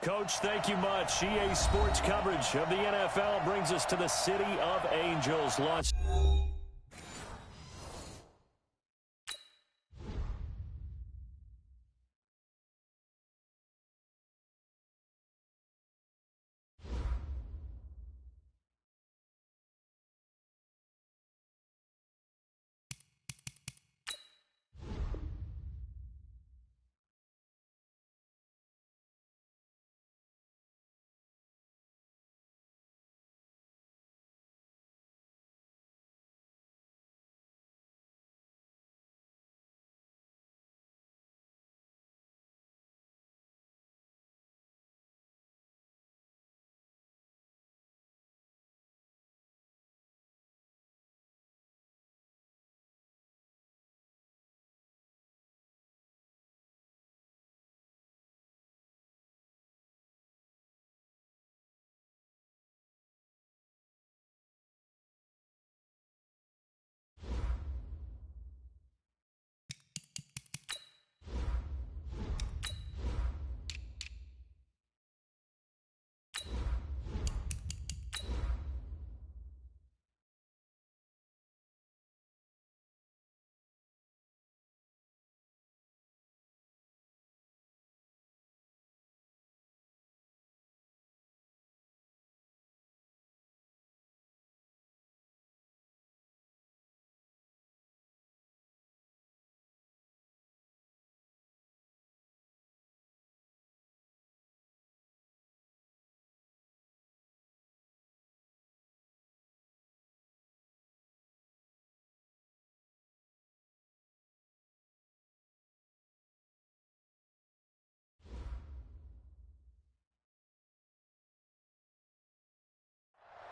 Coach, thank you much. EA Sports coverage of the NFL brings us to the City of Angels. Launch.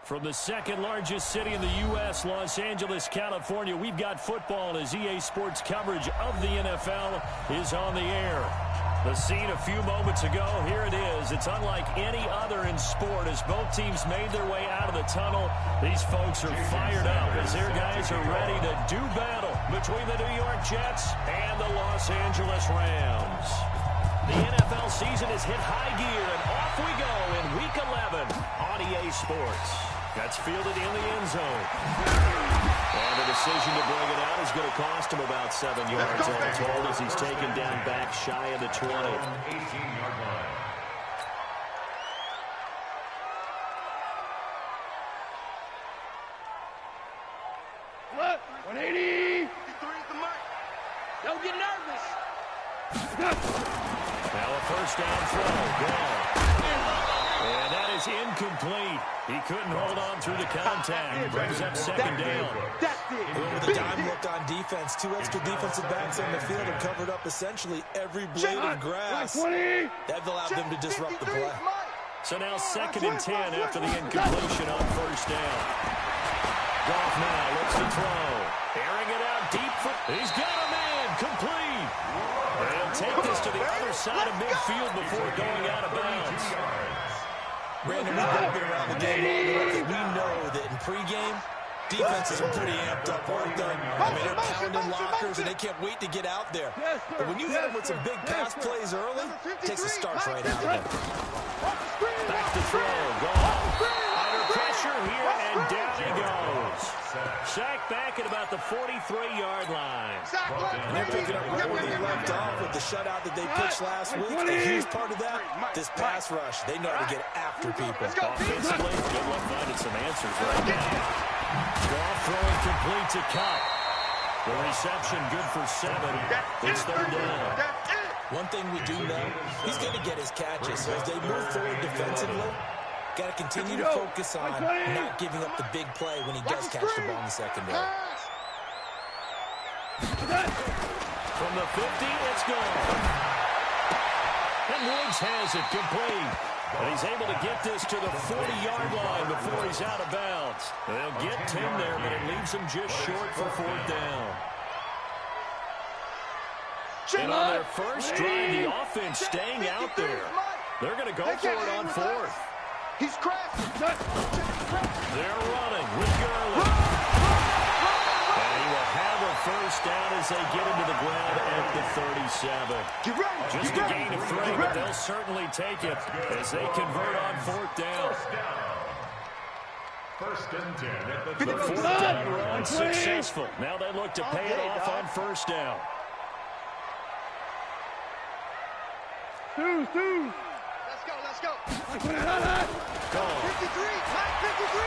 From the second largest city in the U.S., Los Angeles, California, we've got football as EA Sports coverage of the NFL is on the air. The scene a few moments ago, here it is. It's unlike any other in sport as both teams made their way out of the tunnel. These folks are fired up as their guys are ready to do battle between the New York Jets and the Los Angeles Rams. The NFL season has hit high gear, and off we go in Week 11 on EA Sports. That's fielded in the end zone. And the decision to bring it out is going to cost him about 7 yards all told as he's taken down back shy of the 20. 18-yard line. What? 180. Don't get nervous. Now a first down throw. Gone. And that is incomplete. He couldn't hold on through the contact. Brings up second down. With a dime look on defense, two extra defensive backs on the field and covered up essentially every blade of grass. That allowed them to disrupt the play. So now 2nd and 10 after the incompletion on first down. Goff now looks to throw. Airing it out deep. He's got a man. Complete. They'll take this to the other side of midfield before going out of bounds. Brandon, we've all been around the game long enough that we know that in pregame, defenses are pretty amped up, aren't they? I mean, they're pounding lockers, and they can't wait to get out there. But when you hit them with some big pass plays early, it takes the starch right out of them. Back to throw. Goff. Under pressure here, and down he goes. Sacked back at about the 43-yard line. And they're picking up right where they left off with the shutout that they pitched last week. A huge part of that, this pass rush. They know how to get after people. Offensively, good luck finding some answers right now. Goff throwing complete to Cup. The reception good for 7. It's third down. One thing we do know, he's going to get his catches. So as they move forward defensively, got to continue to focus on not giving up the big play when he does catch the ball in the secondary. From the 50, it's gone. And Woods has it complete. And he's able to get this to the 40-yard line before he's out of bounds. They'll get 10 there, but it leaves him just short for 4th down. And on their first drive, the offense staying out there. They're going to go for it on 4th. He's crashing. They're running with Gurley. And he will have a first down as as they get into the ground at the 37. Just a gain of 3, but they'll certainly take it as they convert on 4th down. First and 10 at the The 4th down run successful. Now they look to pay it off on 1st down. Let's go. Go. 53, Mike 53.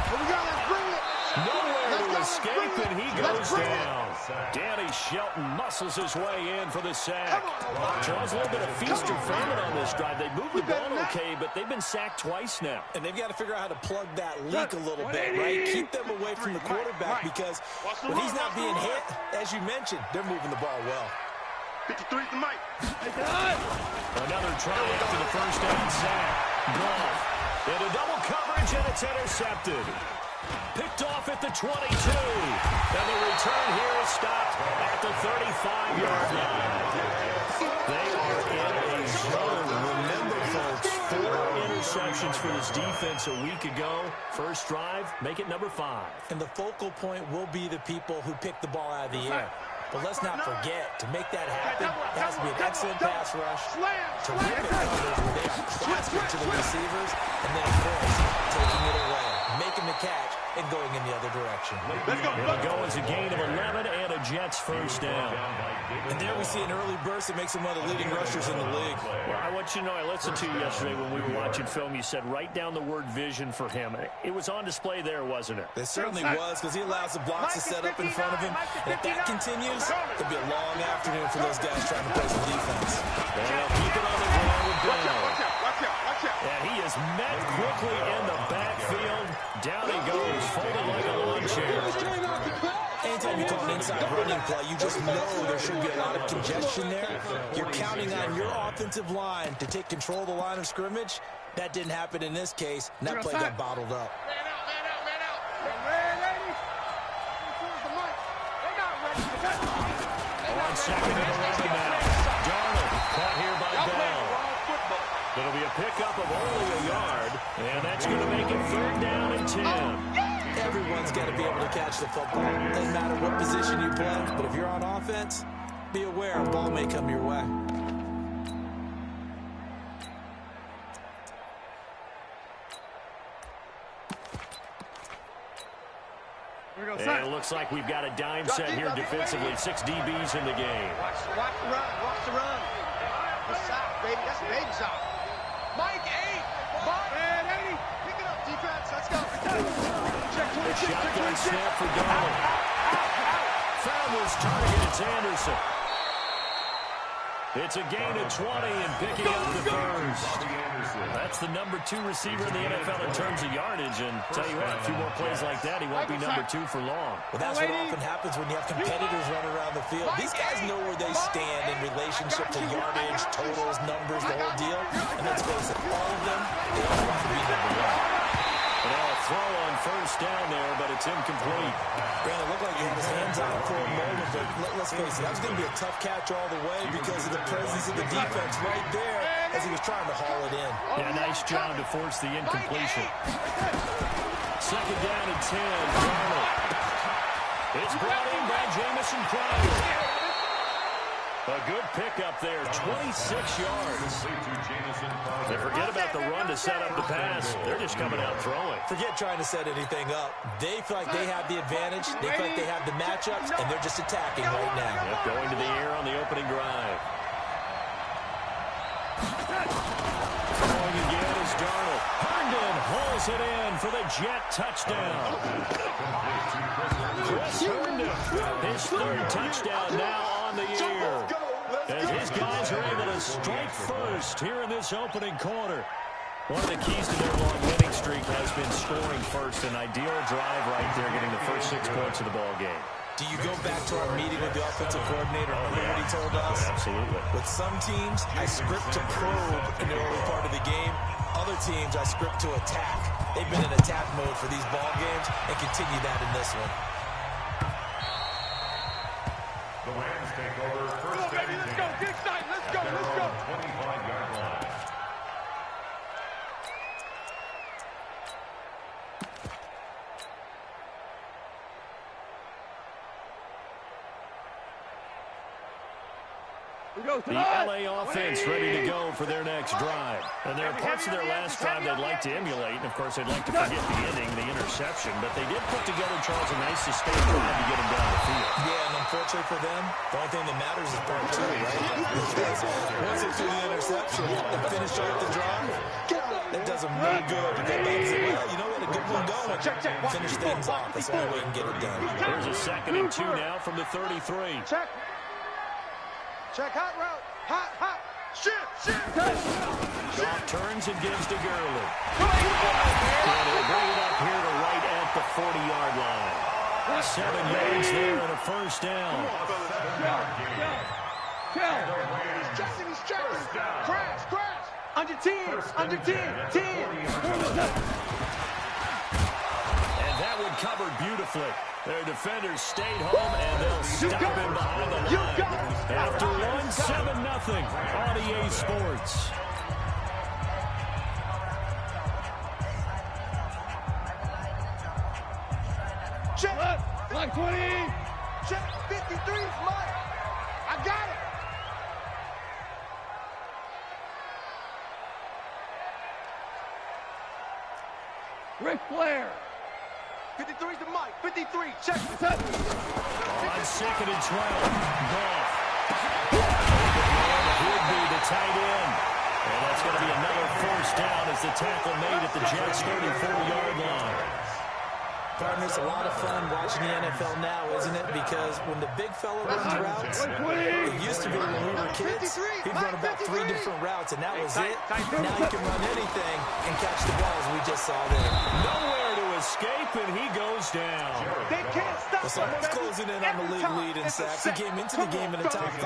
Here we go, let's bring it. Nowhere to escape, and he goes down. Danny Shelton muscles his way in for the sack. Draws a little bit of feast or famine on this drive. They moved the ball okay, but they've been sacked twice now. And they've got to figure out how to plug that leak a little bit, right? Keep them away from the quarterback because when he's not being hit, as you mentioned, they're moving the ball well. 53 to Mike. Another try after the first down sack. Goff into double coverage, and it's intercepted. Picked off at the 22. And the return here is stopped at the 35-yard line. They are in a zone. Remember, folks, 4 interceptions for this defense a week ago. First drive, make it number 5. And the focal point will be the people who pick the ball out of the air. But let's not forget, to make that happen, it has to be an excellent pass rush, terrific coverage where they are plastered to the receivers, and then, of course, taking it away, making the catch, and going in the other direction. It'll go as a gain of 11 and a Jets first down. And there we see an early burst that makes him one of the leading rushers in the league. Well, I want you to know, I listened to you yesterday when we were watching film. You said write down the word vision for him. It was on display there, wasn't it? It certainly was, because he allows the blocks to set up in front of him. And if that continues, it'll be a long afternoon for those guys trying to play some defense. And they'll keep it on the ground with Bell. Watch out. And he is met quickly in the backfield. Down he goes, folded like a lawn chair. Anytime you call an inside running play, you just know there should be a lot of congestion there. You're counting on your offensive line to take control of the line of scrimmage. That didn't happen in this case, and that play got bottled up. Man out. On 2nd and 11 now. Darnold caught here by Bell. It'll be a pickup of only a yard, and that's going to make it 3rd down and 10. Everyone's got to be able to catch the football. Doesn't matter what position you play, but if you're on offense, be aware a ball may come your way. And it looks like we've got a dime set here defensively. 6 DBs in the game. Watch the run. The sock, baby. That's a baby sock. Mike 8. Man, 80. Pick it up, defense. Let's go. Check 26. Shotgun snap for Darnold. Found his target. It's Anderson. It's a gain of 20 and picking up the first. That's the number 2 receiver in the NFL in terms of yardage. And tell you what, a few more plays like that, he won't be number 2 for long. Well, that's what often happens when you have competitors running around the field. These guys know where they stand in relationship to yardage, totals, numbers, the whole deal. And let's face it, all of them, they all want to be number 1. Now a throw on first down there, but it's incomplete. Brandon, it looked like he had his hands on it for a moment, but let's face it, that was going to be a tough catch all the way because of the presence of the defense right there as he was trying to haul it in. Yeah, nice job to force the incompletion. 2nd down and 10. Darnold. It's brought in by Jamison Crowder. A good pickup there, 26 yards. They forget about the run to set up the pass. They're just coming out throwing. Forget trying to set anything up. They feel like they have the advantage. They feel like they have the matchups, and they're just attacking right now. Yep, going to the air on the opening drive. Throwing again is Darnold. Herndon hauls it in for the Jet touchdown. Chris Herndon, his 3rd touchdown now on the year. As his guys are able to strike first here in this opening quarter. One of the keys to their long winning streak has been scoring first. An ideal drive right there, getting the first 6 points of the ball game. Do you go back to our meeting with the offensive coordinator? Remember what he told us? Absolutely. With some teams, I script to probe in the early part of the game. Other teams, I script to attack. They've been in attack mode for these ball games and continue that in this one. The Rams take over first and 10. Let's go. Get excited. Let's go. 25-yard line. The LA offense ready to go for their next drive. And there are parts of their last drive they'd like to emulate. And, of course, they'd like to forget the inning, the interception. But they did put together, Charles, a nice sustained drive to get them down the field. Yeah, and unfortunately for them, the only thing that matters is part two, right? Because once they do the interception and finish off the drive, it does them no good to go back and say, well, you know what, a good one going. Finish things off. That's the only way you can get it done. There's a 2nd and 2 now from the 33. Check. Check, hot route. Hot. Shit. Goff turns and gives to Gurley. And he'll bring it up here to right at the 40-yard line. 7 yards there and a first down. He's checking. Crash. Under 10. 10. And that one covered beautifully. Their defenders stayed home, and they'll stop him behind the line. After 1-7-0 on EA Sports. Check. Block 20. Check. 53. Mike. I got it. Ric Flair. 53's to Mike. 53. Check. On 2nd and 12. Goff. Could be the tight end. And that's going to be another first down as the tackle made at the Jets' 34-yard line. Partner, it's a lot of fun watching the NFL now, isn't it? Because when the big fella runs routes, it used to be when we were kids, he'd run about 3 different routes, and that was it. Now he can run anything and catch the balls we just saw there. Nowhere to escape, and he goes down. They can't stop. Well, someone's closing in on the league lead in sacks. He came into the game in the top 5.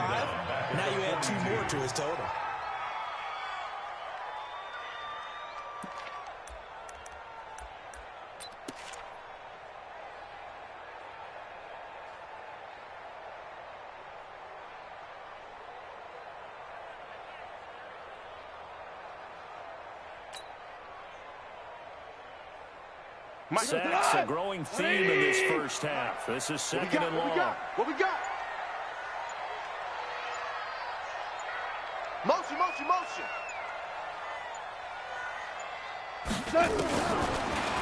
Now you add 2 more to his total. Sacks, a growing theme in this first half. This is 2nd and long. What we got? Motion.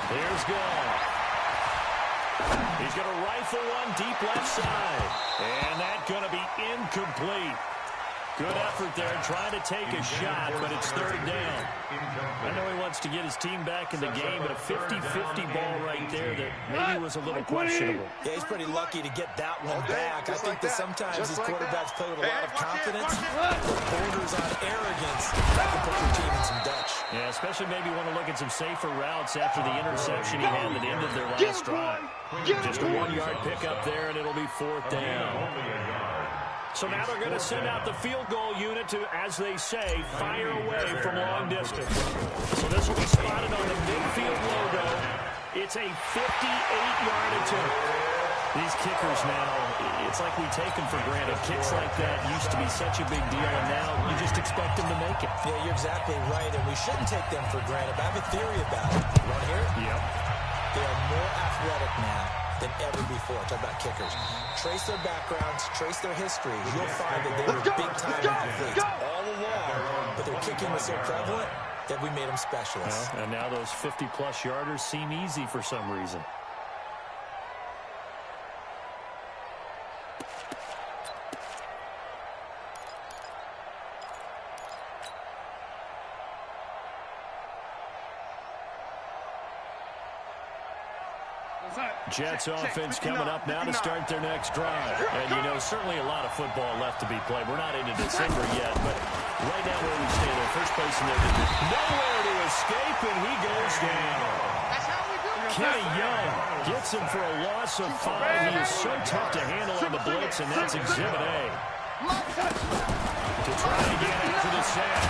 Here's Goff. He's going to rifle one deep left side. And that's going to be incomplete. Good effort there, trying to take a shot, but it's 3rd down. I know he wants to get his team back in the game, but a 50-50 ball right there that maybe was a little questionable. Yeah, he's pretty lucky to get that one back. I think that sometimes these quarterbacks play with a lot of confidence. The borders on arrogance can put your team in some Dutch. Yeah, especially maybe want to look at some safer routes after the interception he had that ended their last drive. Just a 1-yard pickup there, and it'll be 4th down. So now they're going to send out the field goal unit to, as they say, fire away from long distance. So this will be spotted on the midfield logo. It's a 58-yard attempt. These kickers now, it's like we take them for granted. Kicks like that used to be such a big deal, and now you just expect them to make it. Yeah, you're exactly right, and we shouldn't take them for granted. But I have a theory about it. You want to hear it? Yep. They are more athletic now than ever before. Talk about kickers. Trace their backgrounds, trace their history. You'll find that they were big-time athletes all along, but their kicking was so prevalent that we made them specialists. Well, and now those 50-plus yarders seem easy for some reason. Jets offense coming up now to start their next drive. And, you know, certainly a lot of football left to be played. We're not into December yet, but right now where we stand, their first place in their division. Nowhere to escape, and he goes down. Kenny Young gets him for a loss of 5. He is so tough to handle on the blitz, and that's Exhibit A. To try again after the sack.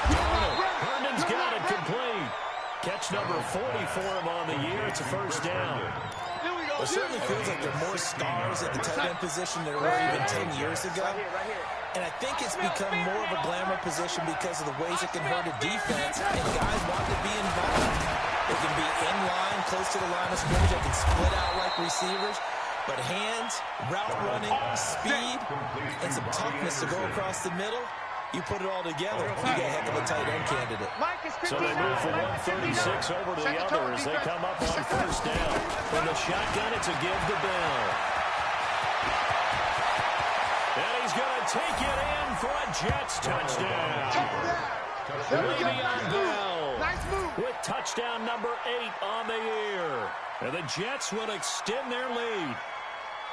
Herndon's got it complete. Catch number 40 for him on the year. It's a first down. It certainly feels like there are more stars at the tight end position than there were even 10 years ago. And I think it's become more of a glamour position because of the ways it can hurt a defense, and guys want to be involved. They can be in line, close to the line of scrimmage. They can split out like receivers. But hands, route running, speed, and some toughness to go across the middle, you put it all together, you get a heck of a tight end candidate. So they move from 136 over to the other as they come up on first down. From the shotgun, it's a give to Bell. And he's going to take it in for a Jets touchdown. Le'Veon Bell with touchdown number 8 on the year. And the Jets will extend their lead.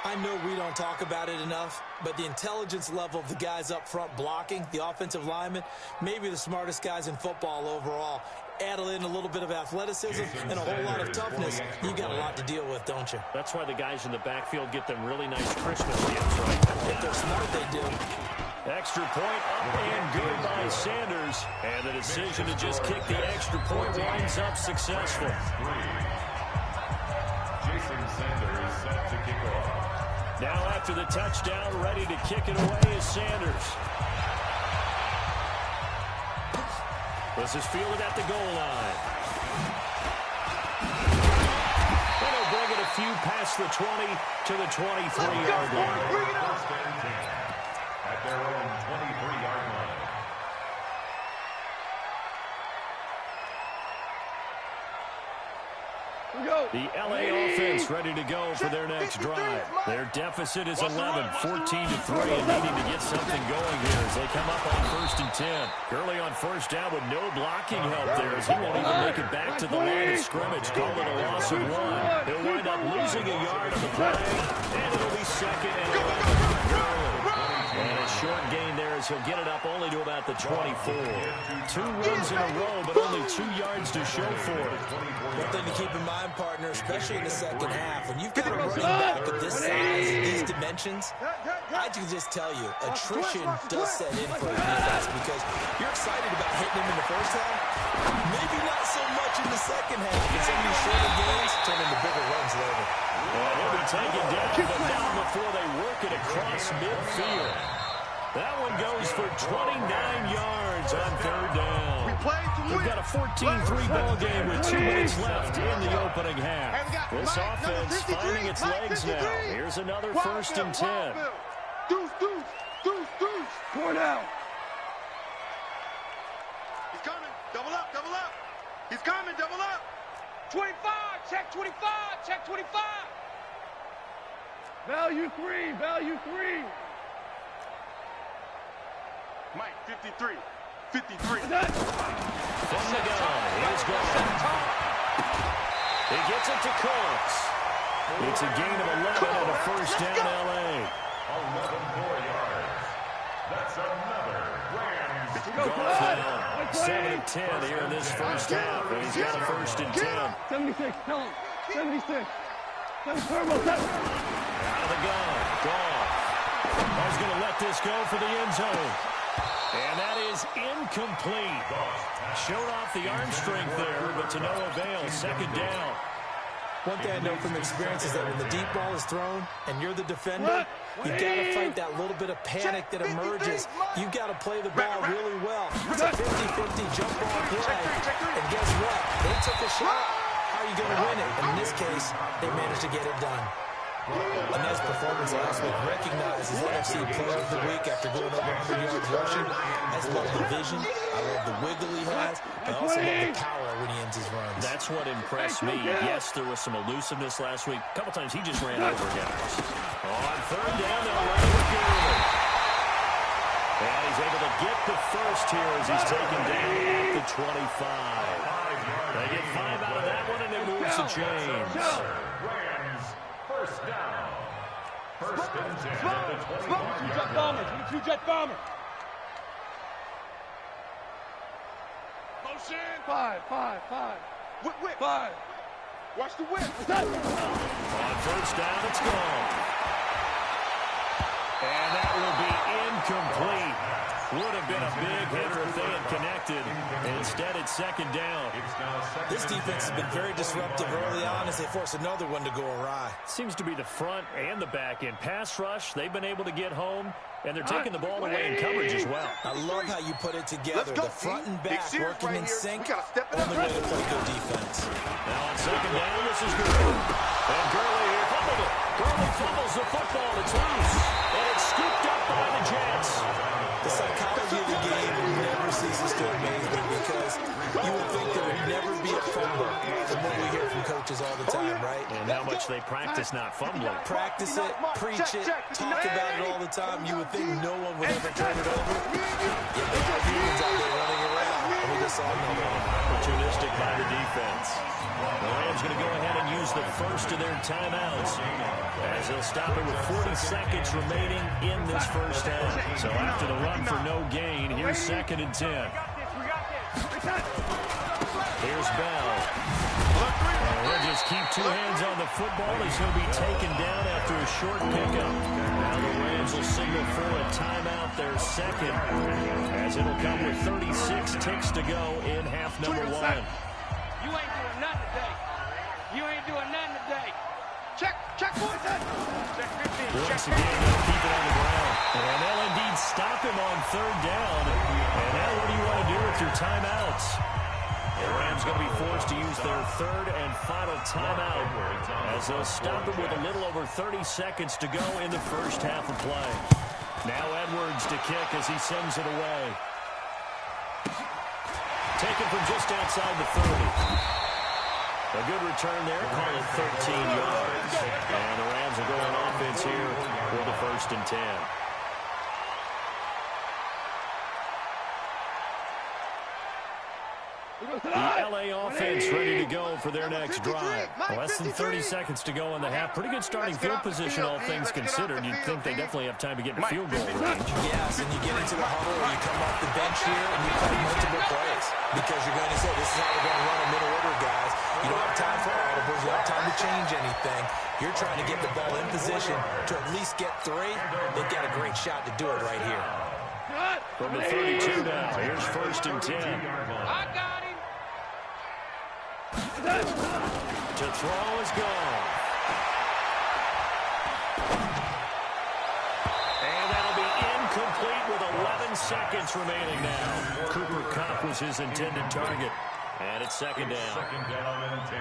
I know we don't talk about it enough, but the intelligence level of the guys up front blocking, the offensive linemen, maybe the smartest guys in football overall. Add in a little bit of athleticism and a whole lot of toughness, you got a lot to deal with, don't you? That's why the guys in the backfield get them really nice Christmas gifts, right? If they're smart, they do. Extra point up and good by Sanders. And the decision to just kick the extra point winds up successful. Jason Sanders set to kick off. Now after the touchdown, ready to kick it away is Sanders. This is fielded at the goal line. And he'll bring it a few past the 20 to the 23-yard line. First and 10 at their own 23-yard line. The LA offense ready to go for their next drive. Their deficit is 11, 14-3, and needing to get something going here as they come up on first and 10. Gurley on first down with no blocking help there as he won't even make it back to the line of scrimmage. Call it a loss of 1. He'll wind up losing a yard on the play, and it'll be second and 11 for Gurley. And a short gain there as he'll get it up only to about the 24. 2 runs in a row, but only 2 yards to show for it. One thing to keep in mind, partner, especially in the second half, when you've got a running back of this size and these dimensions, I can just tell you, attrition does set in for a defense because you're excited about hitting him in the first half. Maybe not so much in the second half, but some of these shorter games turn into bigger runs later. And he'll be taken down, but down before they work it across midfield. That one goes for 29 yards on third down. We've got a 14-3 ball game with 2 minutes left in the opening half. This offense finding its legs now. Here's another first and 10. Deuce. Score now. He's coming. Double up. He's coming. Double up. 25. Check 25. Value 3. Mike, 53. From the gun, here's gone. He gets it to Cooks. It's a gain of 11 and a first down, L.A. 11 more yards. That's another Rams. Goff now 7 of 10 here in this first half, and he's got a first and 10. 76, tell him. 76. That's turbo. Out of the gun, Goff. He's going to let this go for the end zone. And that is incomplete. Showed off the arm strength there, but to no avail. Second down. One thing I know from experience is that when the deep ball is thrown and you're the defender, you've got to fight that little bit of panic that emerges. You've got to play the ball really well. It's a 50-50 jump ball play. And guess what? They took a shot. How are you going to win it? And in this case, they managed to get it done. A nice performance last week, recognized as NFC Player of the Week after going over 100 yards rushing. I just love the vision. I love the wiggle he has. I also love the power when he ends his runs. That's what impressed me. Yes, there was some elusiveness last week. A couple times he just ran over guys. On third down, they'll run with Gurley. And he's able to get the first here as he's taken down at the 25. They get 5 out of that one, and it moves to James. First down. First and 10 at the 21-yard line. Two-jet bomber. Motion. 5. Whip. 5. Watch the whip. On first down, it's gone. And that will be incomplete. Would have been a big hitter if they had connected. Instead, it's second down. This defense has been very disruptive early on as they force another one to go awry. Seems to be the front and the back end. Pass rush, they've been able to get home, and they're taking the ball away in coverage as well. I love how you put it together. The front and back working in sync. Only way to play good defense. Now on second down, this is Gurley. And Gurley here fumbled it. Gurley fumbles the football. It's loose. And it's scooped up by the Jets. The psychology of the game never ceases to amaze me because you would think there would never be a fumble from what we hear from coaches all the time, right? And how much they practice not fumbling. Practice it, preach it, talk about it all the time. You would think no one would ever turn it over. Yet they have humans out there running around. And we just saw another one. Opportunistic by the defense. The Rams going to go ahead and use the first of their timeouts as they'll stop it with 40 seconds remaining in this first half. So after the run for no gain, here's 2nd and 10. Here's Bell. And he'll just keep 2 hands on the football as he'll be taken down after a short pickup. Now the Rams will signal for a timeout, their second, as it'll come with 36 ticks to go in half number 1. You ain't doing nothing today. You ain't doing nothing today. Check 14. Check 15. Once again, they'll keep it on the ground. And they'll indeed stop him on 3rd down. And now what do you want to do with your timeouts? The Rams going to be forced to use their 3rd and final timeout as they'll stop it with a little over 30 seconds to go in the first half of play. Now Edwards to kick as he sends it away. Taken from just outside the 30. A good return there, call it 13 yards. And the Rams will go on offense here for the 1st and 10. The LA offense ready to go for their next drive. Less than 30 seconds to go in the half. Pretty good starting field position, all things considered. You'd think they definitely have time to get in field goal range. Yes, and you get into the huddle or you come off the bench here and you play multiple plays because you're going to say, this is how we're going to run a middle order, guys. You don't have time for audibles. You don't have time to change anything. You're trying to get the ball in position to at least get 3. They've got a great shot to do it right here. From the 32 now, here's 1st and 10. I got him. To throw is gone. And that'll be incomplete with 11 seconds remaining now. Cooper Kupp was his intended target. And it's 2nd down. 2nd down and 10.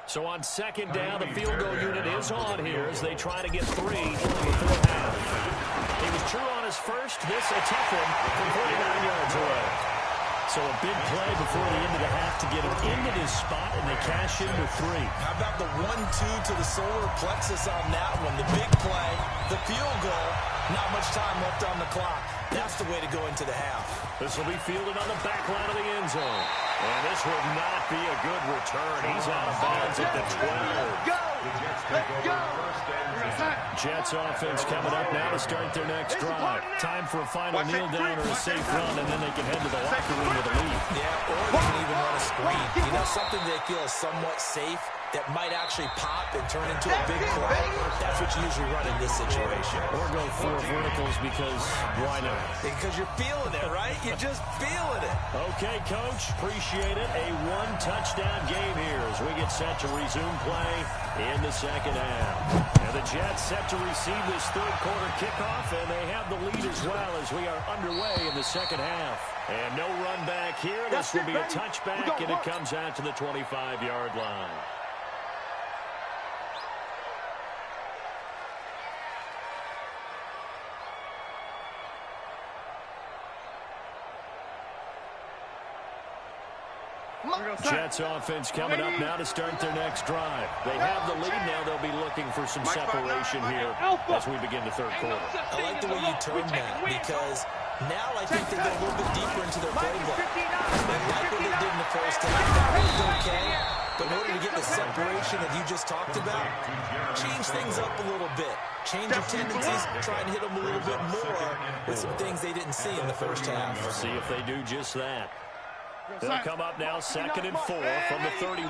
So on 2nd down, the field goal unit is on here as they try to get 3 before half. He was true on his first. This a tough one from 49 yards away. So a big play before the end of the half to get him into this spot, and they cash in with 3. How about the 1-2 to the solar plexus on that one? The big play, the field goal, not much time left on the clock. That's the way to go into the half. This will be fielded on the back line of the end zone. And this will not be a good return. He's out of bounds at the 12. Let's go. Jets offense coming up now to start their next drive. Time for a final kneel down or a safe run, and then they can head to the locker room with a lead. Yeah, or they can even run a screen. You know, something they feel is somewhat safe that might actually pop and turn into a big play. That's what you usually run in this situation. Or go 4 verticals because why not? Because you're feeling it, right? You're just feeling it. Okay, Coach. Appreciate it. A 1-touchdown game here as we get set to resume play in the second half. And the Jets set to receive this 3rd quarter kickoff, and they have the lead as well as we are underway in the second half. And no run back here. This will be a touchback, and it comes out to the 25-yard line. Jets offense coming up now to start their next drive. They have the lead now. They'll be looking for some separation here as we begin the 3rd quarter. I like the way you termed that because now I think they go a little bit deeper into their playbook. They like what they did in the first half. That was okay. But in order to get the separation that you just talked about, change things up a little bit. Change your tendencies, try and hit them a little bit more with some things they didn't see in the first half. We'll see if they do just that. They'll come up now 2nd and 4 from the 31.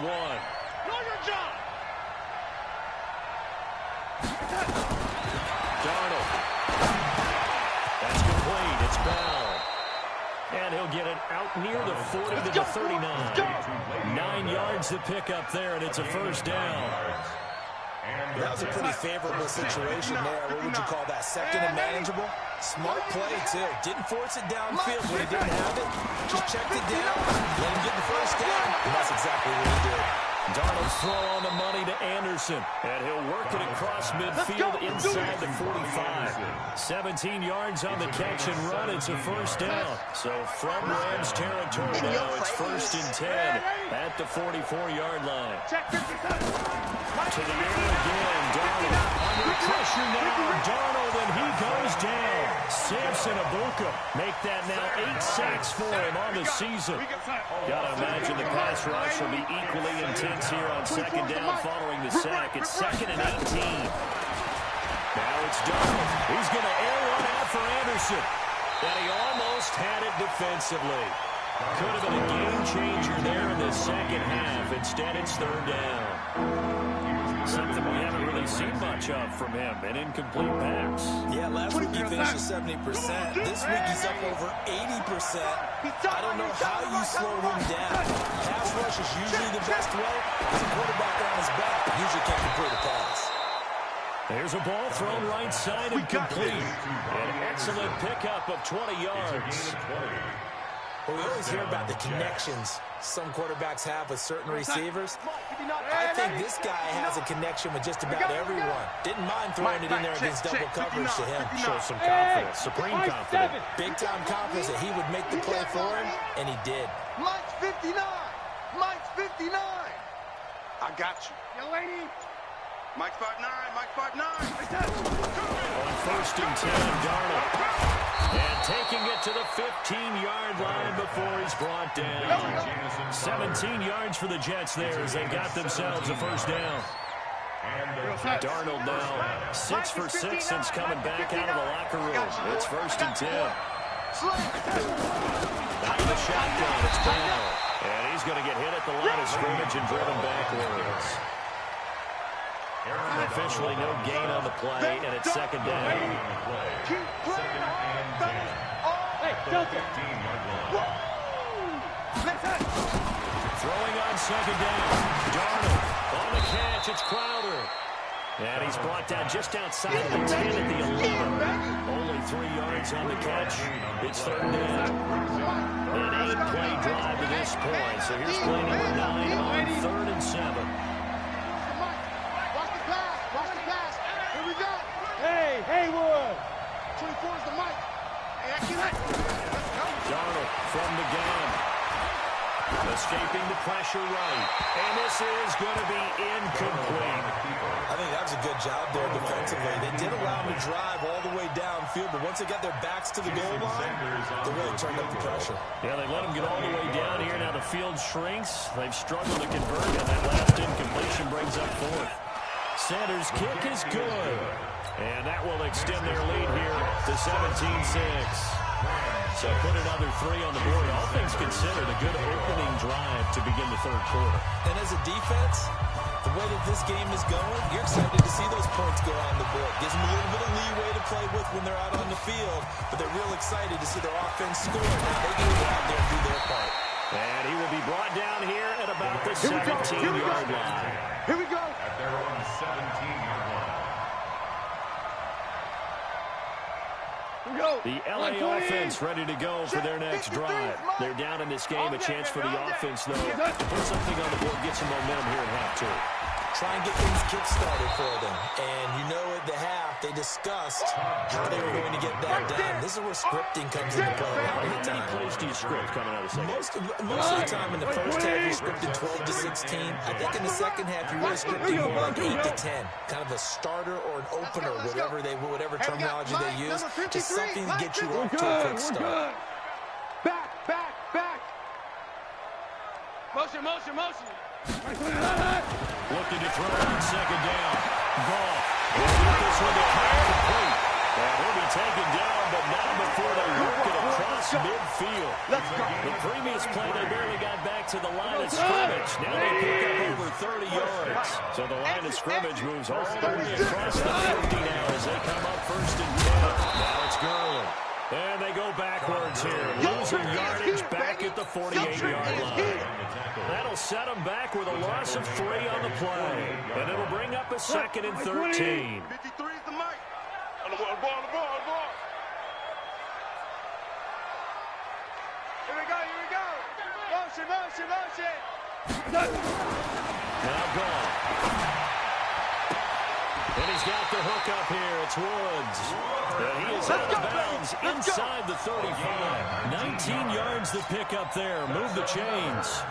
Darnold. That's complete. It's Bell. And he'll get it out near the 40 to the 39. 9 yards to pick up there, and it's a 1st down. That was a pretty favorable situation there. What would you call that? Second and manageable? Smart play, too. Didn't force it downfield when he didn't have it. Just checked it down, let him get the first down, and that's exactly what he did. Darnold's throw on the money to Anderson, and he'll work it across midfield inside the 45. 17 yards on the catch and run. It's a first down. So from Rams territory now, it's 1st and 10 at the 44-yard line. To the air again, Darnold under pressure now. Darnold, and he goes down. Samson Abuka make that now 8 sacks for him on the season. Gotta imagine the pass rush will be equally intense here on second down following the sack. It's 2nd and 18. Now it's Darnold. He's going to air one out for Anderson. And he almost had it defensively. Could have been a game changer there in the second half. Instead, it's 3rd down. Something we haven't really seen much of from him, an incomplete pass. Yeah, last week he finished at 70%. This week he's up over 80%. I don't know how you slow him down. Pass rush is usually the best way. There's a quarterback on his back. Usually can't complete a pass. There's a ball thrown right side and complete. An excellent pickup of 20 yards. Well, we always hear about the connections some quarterbacks have with certain receivers. I think this guy has a connection with just about everyone. Didn't mind throwing it in there against double coverage to him. Shows some confidence, supreme confidence. Big-time confidence that he would make the play for him, and he did. Mike's 59. Mike's 59. I got you. Yo, lady. Mike's 5'9". Mike's 5'9". On 1st and 10, Darnold. And taking it to the 15-yard line before he's brought down. 17 yards for the Jets there as they got themselves a first down. Darnold now 6 for 6 since coming back out of the locker room. It's 1st and 10. Out of the shotgun, it's Brown. And he's going to get hit at the line of scrimmage and driven backwards. Officially no gain on the play, and it's 2nd down. Hey, Delta. Throwing on 2nd down. Darnold on the catch. It's Crowder. And he's brought down just outside of the 10 at the 11. Only 3 yards on the catch. It's 3rd down. An 8-play drive to this point. So here's play number 9 on 3rd and 7. Hey, Haywood. 24 is the mic. Darnold from the gun. Escaping the pressure right. And this is going to be incomplete. I think that was a good job there defensively. They did allow him to drive all the way downfield, but once they got their backs to the goal line, they really turned up the pressure. Yeah, they let him get all the way down here. Now the field shrinks. They've struggled to convert, and that last incompletion brings up 4th. Sanders' kick is good. And that will extend their lead here to 17-6. So put another 3 on the board. All things considered, a good opening drive to begin the 3rd quarter. And as a defense, the way that this game is going, you're excited to see those points go on the board. Gives them a little bit of leeway to play with when they're out on the field, but they're real excited to see their offense score. Now they get to go out there and do their part. And he will be brought down here at about the 17-yard line. Here we go. At their own 17-yard line. The LA offense ready to go for their next drive. They're down in this game. A chance for the offense, though, to put something on the board, get some momentum here in half 2. Try and get things kick-started for them. And you know at the half, they discussed how they were going to get that done. This is where scripting comes into play a lot of the time. How many plays do you script coming out of the second? Most of the time in the first half, you're scripted 12 to 16. I think in the second half, you're really scripting more like 8 to 10. Kind of a starter or an opener, whatever terminology they use. Just something to get you off to a quick start. Back. Motion. Looking to throw on 2nd down. Ball. This one to complete. And he'll be taken down, but not before they work it across midfield. The previous play, they barely got back to the line of scrimmage. Now they pick up over 30 yards. So the line of scrimmage moves all the way across the 50 now as they come up 1st and 10. Now it's Gurley. And they go backwards here. Losing yardage back at the 48-yard line. That'll set them back with a loss of 3 on the play. And it'll bring up a 2nd and 13. 53 is the mic. On the ball. Here we go. Motion. Now gone. And he's got the hook up here. It's Woods. And he is out of bounds inside the 35. 19 yards to pick up there. Move the chains.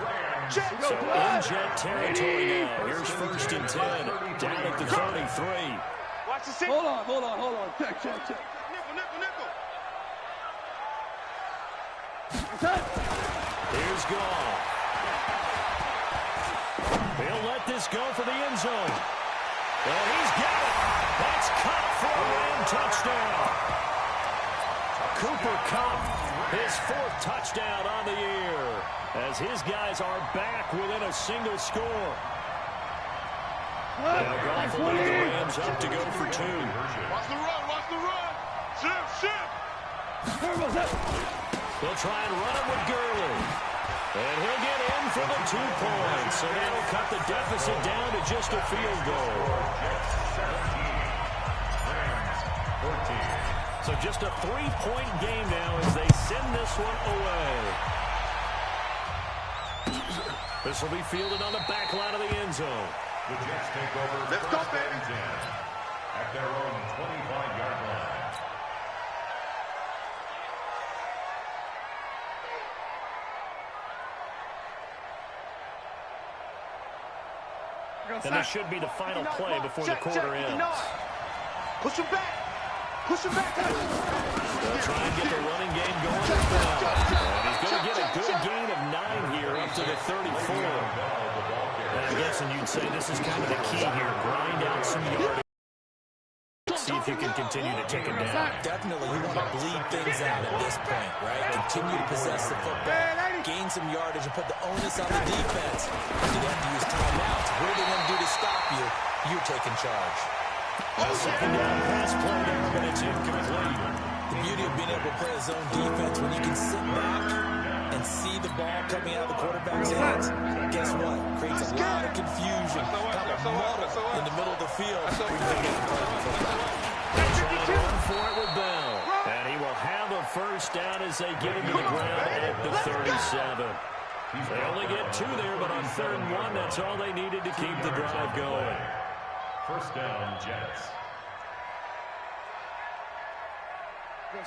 So in Jet territory now. Here's 1st and 10. Down at the 33. Watch the six. Hold on. Check. Nickel. Here's Goff. He'll let this go for the end zone. And he's got it. That's caught for a Ram touchdown. Cooper Kupp, his 4th touchdown on the year, as his guys are back within a single score. Now Goff will lead the Rams up to go for 2. Watch the run. Shift. They'll try and run it with Gurley. And he'll get in for the 2 points. So that'll cut the deficit down to just a field goal. So just a 3-point game now as they send this one away. This will be fielded on the back line of the end zone. The Jets take over. Let's go, baby. At their own 25-yard line. And this should be the final play before the quarter ends. Push him back. They'll try and get the running game going as well. And he's going to get a good gain of 9 here up to the 34. And I'm guessing you'd say this is kind of the key here. Grind out some yardage. See if you can continue to take it down. Definitely, you want to bleed things out at this point, right? Continue to possess the football, gain some yardage, and put the onus on the defense. If you have to use timeouts, what are they going to do to stop you? You're taking charge. Second down pass play there, but it's incomplete. The beauty of being able to play a zone defense, when you can sit back and see the ball coming out of the quarterback's hands, guess what? Creates a lot of confusion, kind of muddle in the middle of the field. Run for it with Bell. And he will have a first down as they get him to the ground at the 37. They only get 2 there, but on 3rd and 1, that's all they needed to keep the drive going. First down, Jets.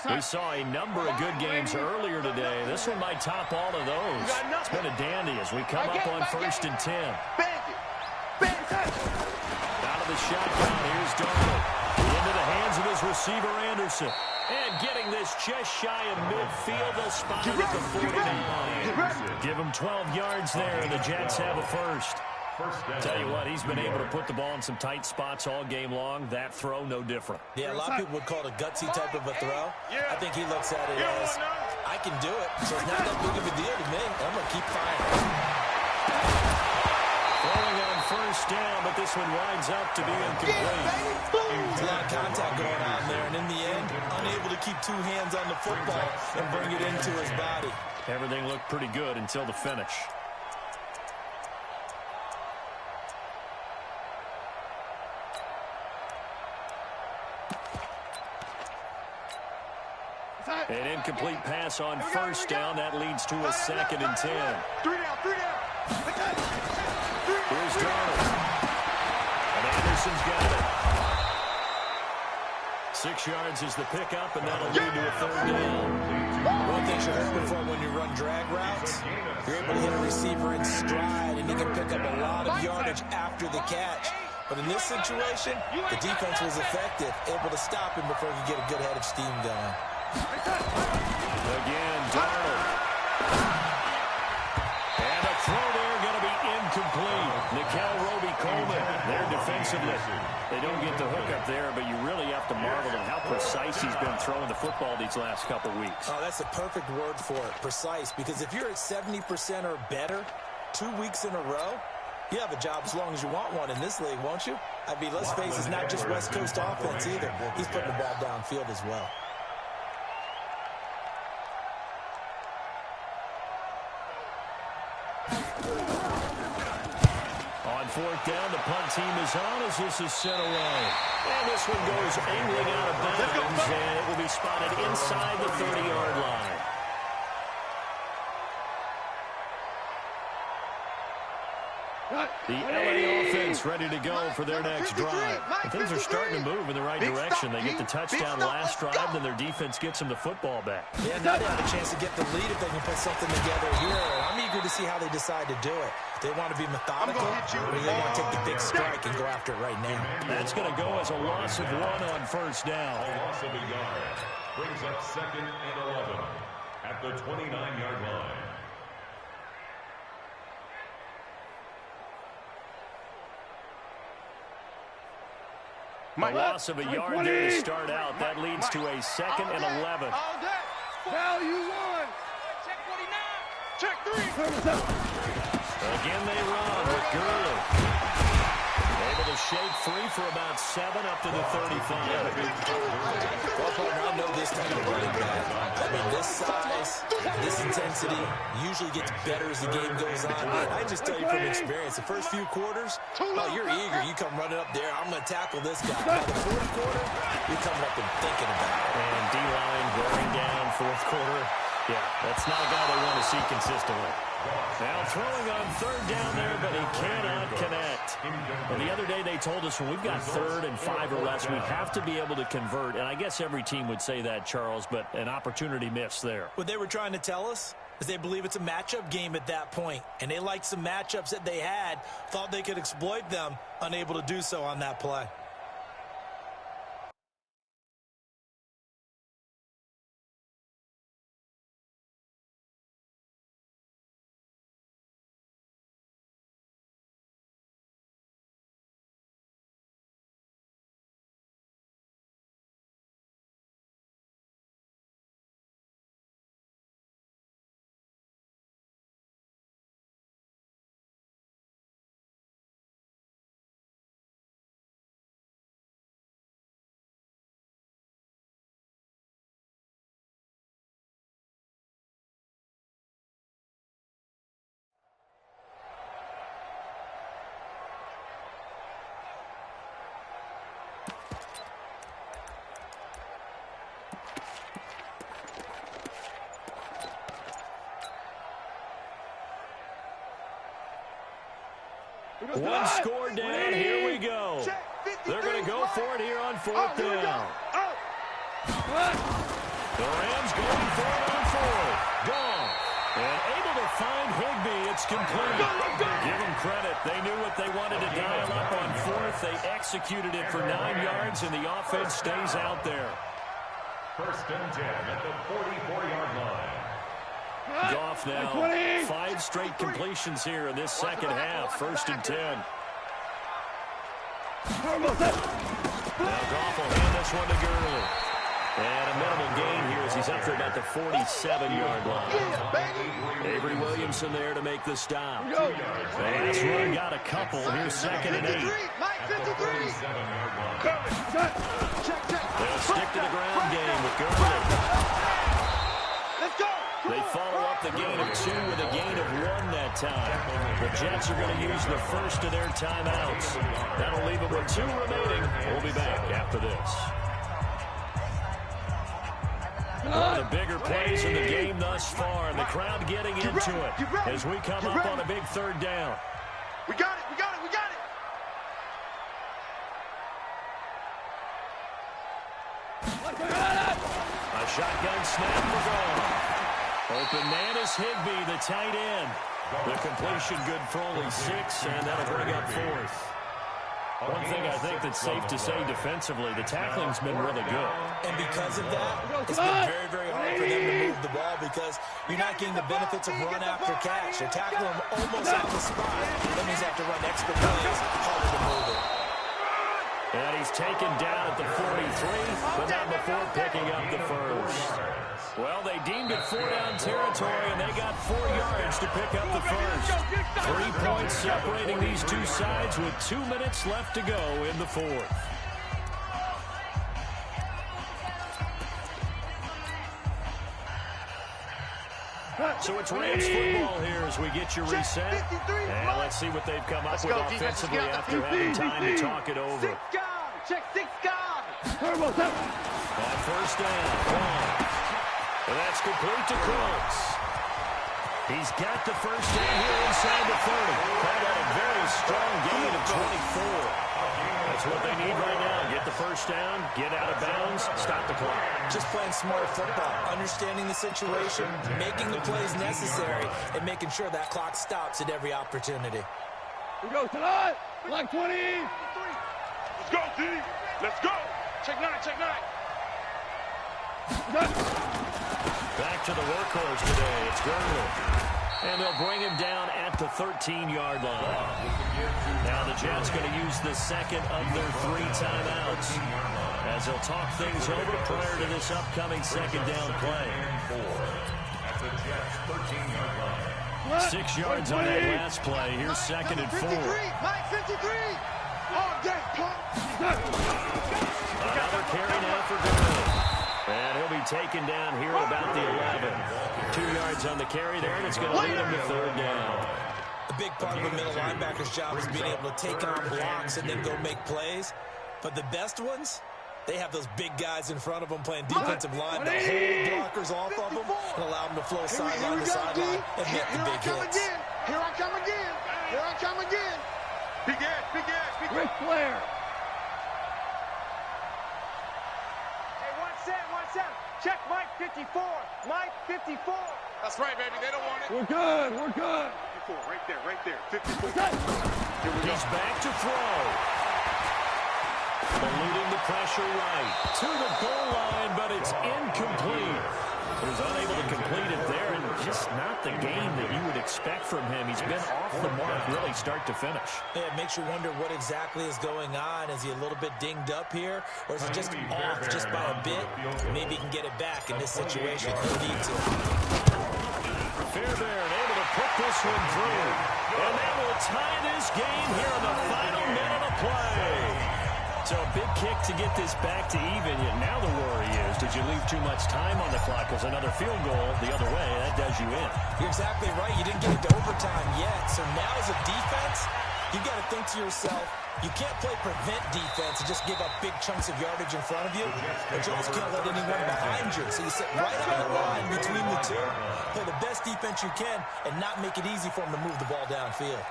We saw a number of good games earlier today. This one might top all of those. It's been a dandy as we come up on 1st and 10. Out of the shotgun, here's Darnold. Into the hands of his receiver, Anderson. And getting this just shy of midfield, they'll spot it at the 49. Give him 12 yards there, and the Jets have a first. Tell you what, he's been able to put the ball in some tight spots all game long. That throw, no different. Yeah, a lot of people would call it a gutsy type of a throw. I think he looks at it as, I can do it, so it's not that big of a deal to me. I'm going to keep firing. Throwing on first down, but this one winds up to be incomplete. There's a lot of contact going on there, and in the end, unable to keep 2 hands on the football and bring it into his body. Everything looked pretty good until the finish. An incomplete pass on first down. That leads to a 2nd and 10. 3 down. Here's Darnold. And Anderson's got it. 6 yards is the pickup, and that'll lead to a 3rd down. One thing you're looking for when you run drag routes, you're able to hit a receiver in stride, and he can pick up a lot of yardage after the catch. But in this situation, the defense was effective, able to stop him before he could get a good head of steam going. Again, Darnold. And a throw there going to be incomplete. Nickel Roby-Coleman there defensively. They don't get the hook up there, but you really have to marvel at how precise he's been throwing the football these last couple weeks. Oh, that's a perfect word for it, precise, because if you're at 70% or better 2 weeks in a row, you have a job as long as you want one in this league, won't you? I mean, let's face it, it's not just West Coast offense either. He's putting the ball downfield as well. On fourth down, the punt team is on as this is sent away. And this one goes angling out of bounds, and it will be spotted inside the 30-yard line. The LA offense ready to go for their next drive. And things are starting to move in the right direction. They get the touchdown last drive, then their defense gets them the football back. Yeah, now they have a chance to get the lead if they can put something together here. I'm eager to see how they decide to do it. They want to be methodical, or they want to take the big strike and go after it right now. That's going to go as a loss of 1 on first down. A loss of a yard brings up 2nd and 11 at the 29-yard line. A loss of a yard there to start out. That leads to a 2nd and 11. Value 1. Check 49. Check 3. Again they run with Gurley. Able to shake free for about 7 up to the 35. Well, partner, I know this type of running back. I mean, this size, this intensity usually gets better as the game goes on. I just tell you from experience, the first few quarters, you're eager. You come running up there, I'm going to tackle this guy. By the fourth quarter, you're coming up and thinking about it. And D-line wearing down fourth quarter. Yeah, that's not a guy they want to see consistently. Now throwing on third down there, but he cannot connect. Well, the other day they told us when we've got 3rd and 5 or less, we have to be able to convert. And I guess every team would say that, Charles, but an opportunity missed there. What they were trying to tell us is they believe it's a matchup game at that point. And they liked some matchups that they had, thought they could exploit them, unable to do so on that play. One score down, here we go. They're going to go for it here on fourth down. The Rams going for it on fourth. Gone. And able to find Higbee. It's complete. Give them credit. They knew what they wanted to dial up on fourth. They executed it for 9 yards, and the offense stays out there. 1st and 10 at the 44-yard line. Goff now, 5 straight completions here in this second half. 1st and 10. Now Goff will hand this one to Gurley. And a minimal gain here as he's up to about the 47-yard line. Avery Williamson there to make the stop. Pass run got a couple. Here's 2nd and 8. They'll stick to the ground game with Gurley. They follow up the gain of 2 with a gain of 1 that time. The Jets are going to use the first of their timeouts. That'll leave them with 2 remaining. We'll be back after this. One of the bigger plays in the game thus far, and the crowd getting into it as we come up on a big 3rd down. We got it, we got it, we got it. A shotgun snap for Goff. Open man is Higbee, the tight end. The completion good for only 6, and that'll bring up 4th. One thing I think that's safe to say defensively, the tackling's been really good. And because of that, it's been very, very hard for them to move the ball because you're not getting the benefits of run after catch. They're tackling them almost on the spot. That means they have to run extra plays, harder to move it. And he's taken down at the 43, but not before picking up the first. Well, they deemed it 4-down territory, and they got 4 yards to pick up the first. 3 points separating these two sides with 2 minutes left to go in the 4th. So it's Rams football here as we get you reset. And let's see what they've come up with offensively after having time to talk it over. Six guard. Check six guard. On first down, and that's complete to Coates. He's got the first down here inside the 30. That had a very strong gain of 24. That's what they need right now. Get the first down, get out of bounds, stop the clock. Just playing smart football, understanding the situation, making the plays necessary, and making sure that clock stops at every opportunity. We go tonight. Black 20. Let's go, D. Let's go. Check nine, check nine. Back to the workhorse today. It's Gurley. And they'll bring him down at the 13-yard line. Now the Jets going to use the second of their 3 timeouts as they'll talk things over prior to this upcoming second down play. At the Jets' 13-yard line. 6 yards on that last play. Here's second and 4. Mike 53. Oh, dang, pump. Another carry now for Gurley. And he'll be taken down here at about the 11. 2 yards on the carry there, and it's going to lead him to third down. A big part of a middle linebacker's job is being able to take on blocks and then go make plays. But the best ones, they have those big guys in front of them playing defensive line that hold blockers off of them and allow them to flow sideline to sideline and make the big hits. Here I come again. Here I come again. Big ass, big ass, big ass. Ric Flair. Hey, 1 7. Check Mike 54. Mike 54. That's right, baby. They don't want it. We're good. We're good. 54, right there, right there. 54. Here we go. He's back to throw. Eluding the pressure right to the goal line, but it's incomplete. He was unable to complete it there, and just not the game that you would expect from him. He's been off the mark really start to finish. Yeah, it makes you wonder what exactly is going on. Is he a little bit dinged up here, or is he just off just by a bit? Maybe he can get it back in this situation. He'll need to. Fairbairn able to put this one through. And that will tie this game here in the final minute of play. So a big kick to get this back to even. Yet now the worry is, did you leave too much time on the clock? Because another field goal the other way, that does you in. You're exactly right. You didn't get into overtime yet. So now as a defense, you've got to think to yourself, you can't play prevent defense and just give up big chunks of yardage in front of you, but you also can't let anyone behind you. So you sit right on the line between the two, play the best defense you can, and not make it easy for them to move the ball downfield.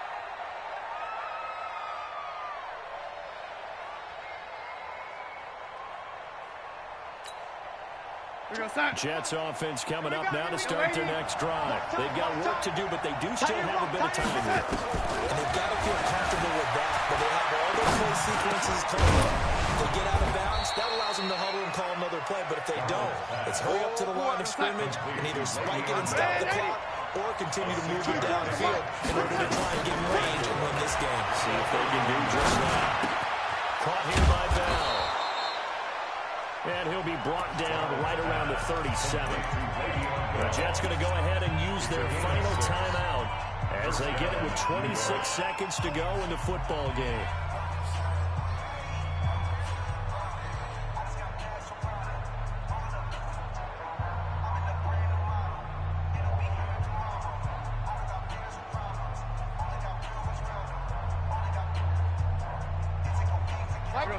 Jets offense coming up now to start their next drive. They've got work to do, but they do still have a bit of time here. And they've got to feel comfortable with that, but they have all those play sequences coming up. If they get out of bounds, that allows them to huddle and call another play, but if they don't, it's hurry up to the line of scrimmage and either spike it and stop the clock or continue to move it downfield in order to try and get range and win this game. See if they can do just that. Caught here by Bell. And he'll be brought down right around the 37. The Jets going to go ahead and use their final timeout as they get it with 26 seconds to go in the football game.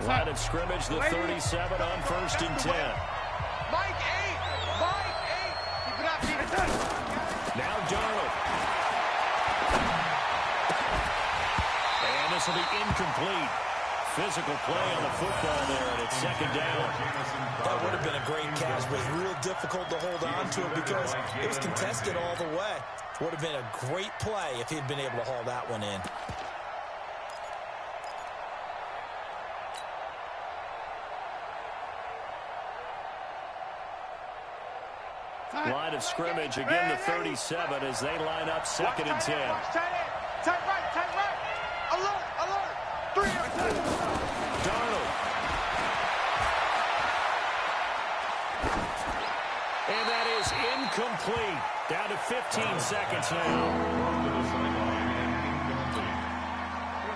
Line of scrimmage, the 37 on first and 10. Mike 8. Mike 8. Keep it up, keep it up. Now Darnold. And this will be incomplete. Physical play on the football there, and it's second down. That would have been a great catch, but it was real difficult to hold on to it because it was contested all the way. Would have been a great play if he'd been able to haul that one in. Line of scrimmage, again the 37 as they line up second and 10. Tight right. Alert. 3 Darnold. And that is incomplete. Down to 15 seconds now.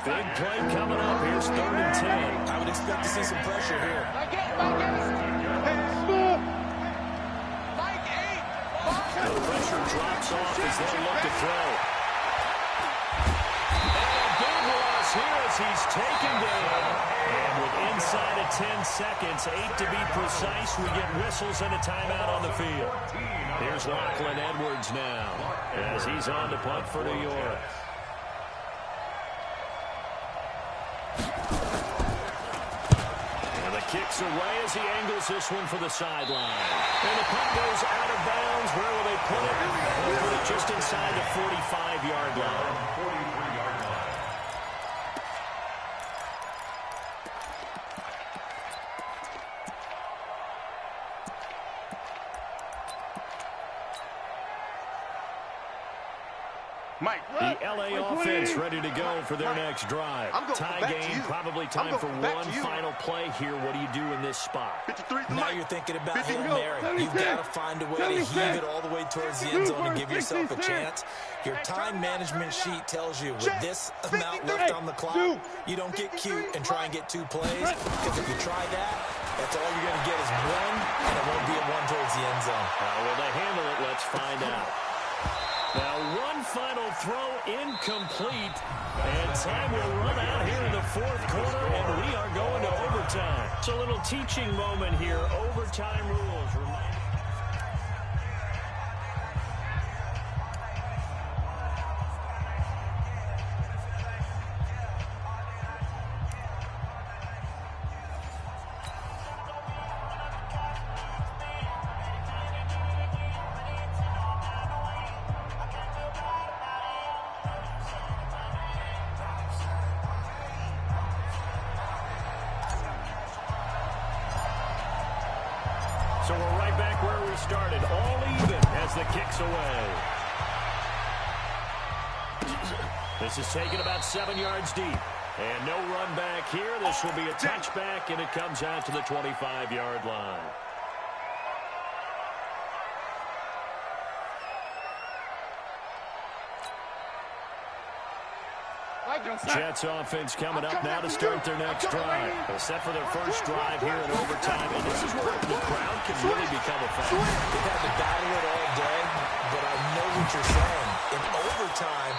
Big play coming up. Here's third and 10. I would expect to see some pressure here. Mike 8. The pressure pressure drops off as they look to throw. And a big loss here as he's taken down. And with inside of 10 seconds, 8 to be precise, we get whistles and a timeout on the field. Here's Lachlan Edwards now as he's on to punt for New York. Kicks away as he angles this one for the sideline. And the punt goes out of bounds. Where will they put it? They'll put it just inside the 45-yard line. 43-yard line. Mike. The L.A. offense ready to go for their next drive. Tie game, probably time for one final play here. What do you do in this spot? Now you're thinking about Hail Mary. You've got to find a way to heave it all the way towards the end zone and give yourself a chance. Your time management sheet tells you with this amount left on the clock, you don't get cute and try and get 2 plays, because if you try that, that's all you're going to get is one, and it won't be a one towards the end zone. How will they handle it? Let's find out. Now, one final throw incomplete, and time will run out here in the 4th quarter, and we are going to overtime. It's a little teaching moment here. Overtime rules. So we're right back where we started, all even as the kick's away. This is taken about 7 yards deep. And no run back here. This will be a touchback, and it comes out to the 25-yard line. Jets offense coming up now to start their next drive. They're set for their first drive here in overtime, and this is where the crowd can really become a factor. They've had to battle it all day, but I know what you're saying. In overtime,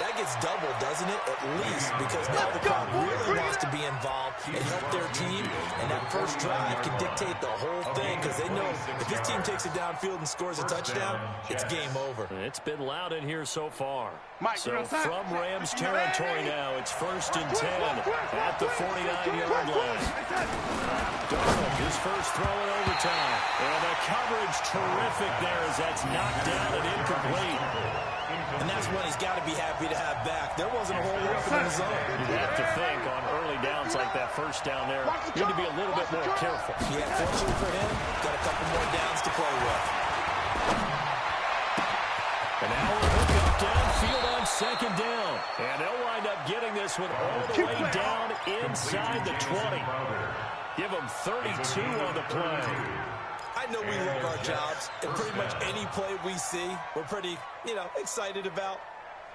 that gets doubled, doesn't it? At least, because now the crowd really wants to be involved and help their team, and that first drive can dictate the whole thing, because they know if this team takes it downfield and scores a touchdown, it's game over. It's been loud in here so far. So from Rams territory now, it's 1st and 10 at the 49-yard line. Darnold, his first throw in overtime. And the coverage terrific there as that's knocked down and incomplete. And that's one he's got to be happy to have back. There wasn't a whole lot in the zone. You'd have to think on early downs like that first down there, you need to be a little bit more careful. Yeah, fortunately for him, got a couple more downs to play with. And now we'll hook up downfield on 2nd down. And they'll wind up getting this one all the way down inside the 20. Give them 32 on the play. I know we love our jobs, and pretty much any play we see, we're pretty, excited about.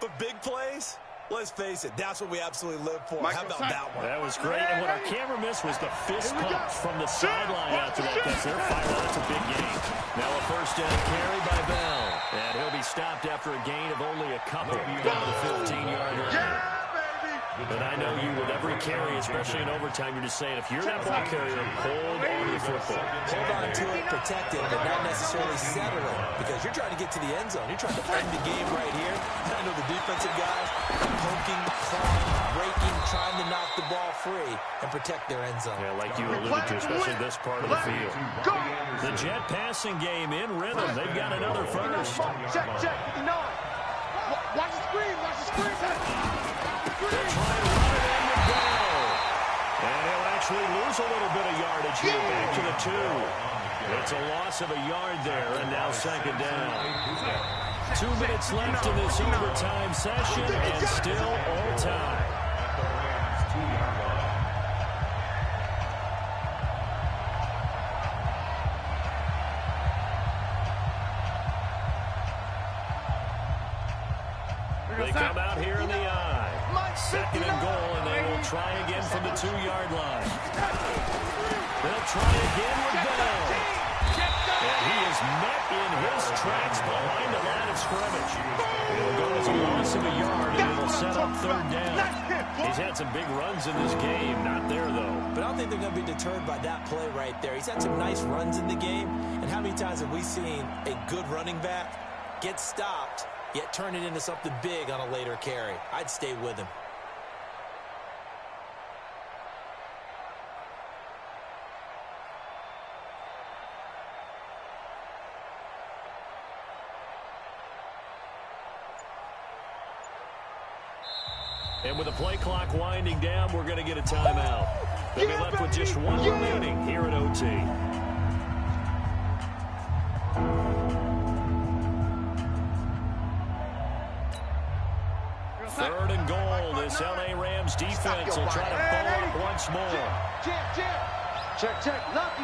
But big plays, let's face it, that's what we absolutely live for. How about that one? That was great, and what our camera missed was the fist pump from the sideline after that, because they're fired on. It's a big game. Now a first down carry by Bell, and he'll be stopped after a gain of only a couple down to the 15-yard line. But I know you, with every carry, especially in overtime, you're just saying, if you're that ball carrier, hold on to the football. Hold on to it, protect it, but not necessarily settle it, because you're trying to get to the end zone. You're trying to end the game right here. I know the defensive guys poking, clawing, breaking, trying to knock the ball free and protect their end zone. Yeah, like you alluded to, especially this part of the field. The Jet passing game in rhythm. They've got another first. Check, 59. Watch the screen, They're trying to run it in with Bell. And he'll actually lose a little bit of yardage here, back to the 2. It's a loss of a yard there, and now 2nd down. 2 minutes left in this overtime session, and still all time. They come out here in the eye. 2nd and goal, and they will try again from the 2-yard line. They'll try again with Bell. And he is met in his tracks behind third down. He's had some big runs in this game. Not there, though. But I don't think they're going to be deterred by that play right there. He's had some nice runs in the game. And how many times have we seen a good running back get stopped, yet turn it into something big on a later carry? I'd stay with him. And with the play clock winding down, we're going to get a timeout. They'll be left with just one remaining here at OT. Third and goal. This L.A. Rams defense will try to follow up once more. Check. Lucky.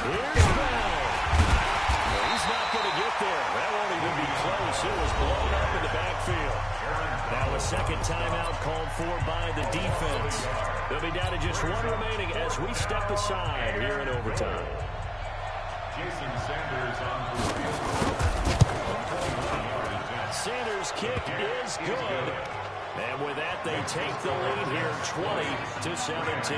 Here's Bell. He's not going to get there. That won't even be close. It was blown up in the backfield. Now a second timeout called for by the defense. They'll be down to just one remaining as we step aside here in overtime. Jason Sanders on Sanders' kick is good. And with that, they take the lead here 20-17.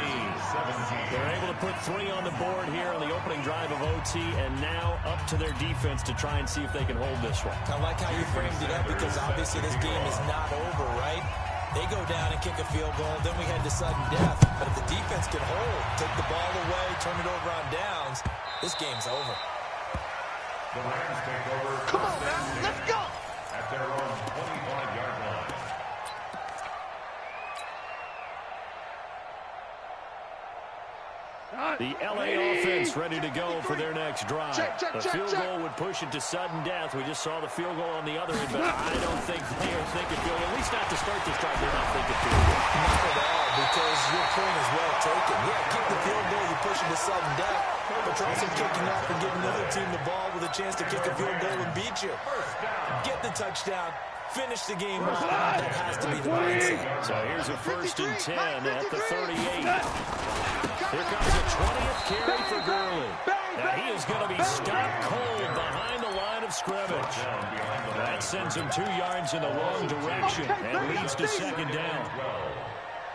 They're able to put 3 on the board here on the opening drive of OT, and now up to their defense to try and see if they can hold this one. I like how you framed it up because obviously this game is not over, right? They go down and kick a field goal, then we head to sudden death. But if the defense can hold, take the ball away, turn it over on downs, this game's over. The Rams take over. Come on, man. Let's go. At their own 25-yard line. The L.A. offense ready to go for their next drive. A field goal would push it to sudden death. We just saw the field goal on the other end, but I don't think they are thinking field goal. At least not to start this drive. They're not thinking field goal. Not at all, because your point is well taken. Yeah, kick the field goal, you push it to sudden death, but try some kicking off and give another team the ball with a chance to kick a field goal and beat you. Get the touchdown. Finish the game off. That has to be the mindset. So here's a 1st and 10 at the 38. Here comes a 20th carry for Gurley. Now he is going to be stopped cold behind the line of scrimmage. That sends him 2 yards in the wrong direction and leads to second down.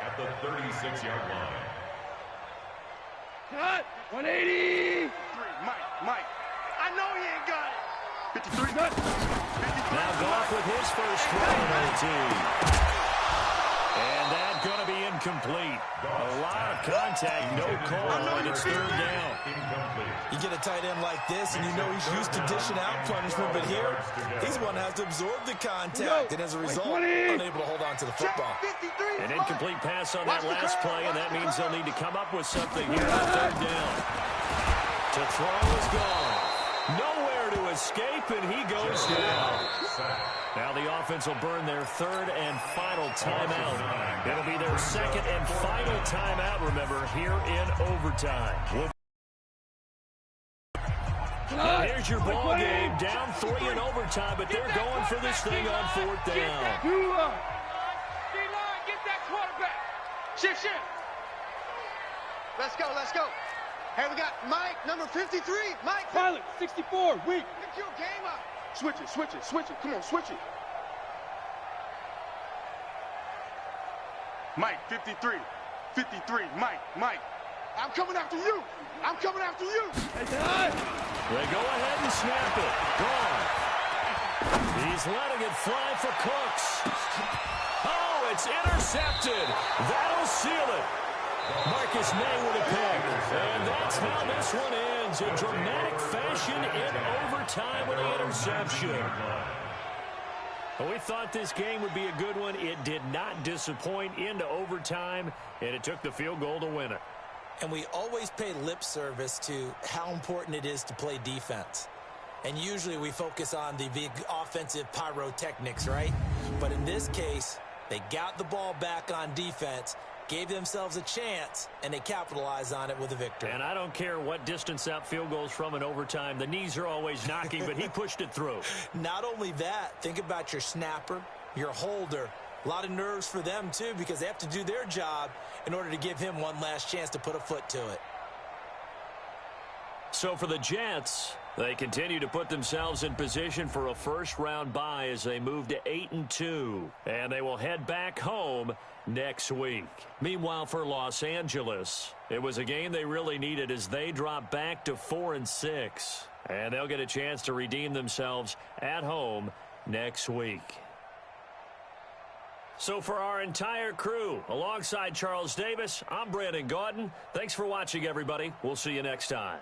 At the 36-yard line. Cut. 180. Mike. I know he ain't got it. 53. Cut. Now Goff with his first throw in OT. And that's going to be incomplete. A lot of contact, no call, and it's 3rd down. You get a tight end like this, and you know he's used to dishing out punishment, but here, he's one that has to absorb the contact, and as a result, unable to hold on to the football. An incomplete pass on that last play, and that means they'll need to come up with something here on 3rd down. To throw is gone. Nowhere to escape, and he goes down. Now the offense will burn their 3rd and final timeout. It'll be their 2nd and final timeout, remember, here in overtime. Now here's your ball game, down 3 in overtime, but they're going for this thing on 4th down. D-line, get that quarterback. Shift. Let's go. Hey, we got Mike, number 53. Mike. Pilot, 64. Weak. Get your game up. Switch it. Come on, switch it. Mike, 53. Mike. I'm coming after you. Hey, Todd. They go ahead and snap it. Gone. He's letting it fly for Cooks. Oh, it's intercepted. That'll seal it. Marcus May with a pick. And that's how this one ends. In dramatic fashion in overtime with the interception. Well, we thought this game would be a good one. It did not disappoint into overtime, and it took the field goal to win it. And we always pay lip service to how important it is to play defense. And usually we focus on the big offensive pyrotechnics, right? But in this case, they got the ball back on defense, gave themselves a chance, and they capitalized on it with a victory. And I don't care what distance out field goals from in overtime. The knees are always knocking, but he pushed it through. Not only that, think about your snapper, your holder. A lot of nerves for them, too, because they have to do their job in order to give him one last chance to put a foot to it. So for the Jets, they continue to put themselves in position for a first-round bye as they move to 8-2. And they will head back home next week. Meanwhile, for Los Angeles, it was a game they really needed as they drop back to 4-6. And they'll get a chance to redeem themselves at home next week. So for our entire crew, alongside Charles Davis, I'm Brandon Gaudin. Thanks for watching, everybody. We'll see you next time.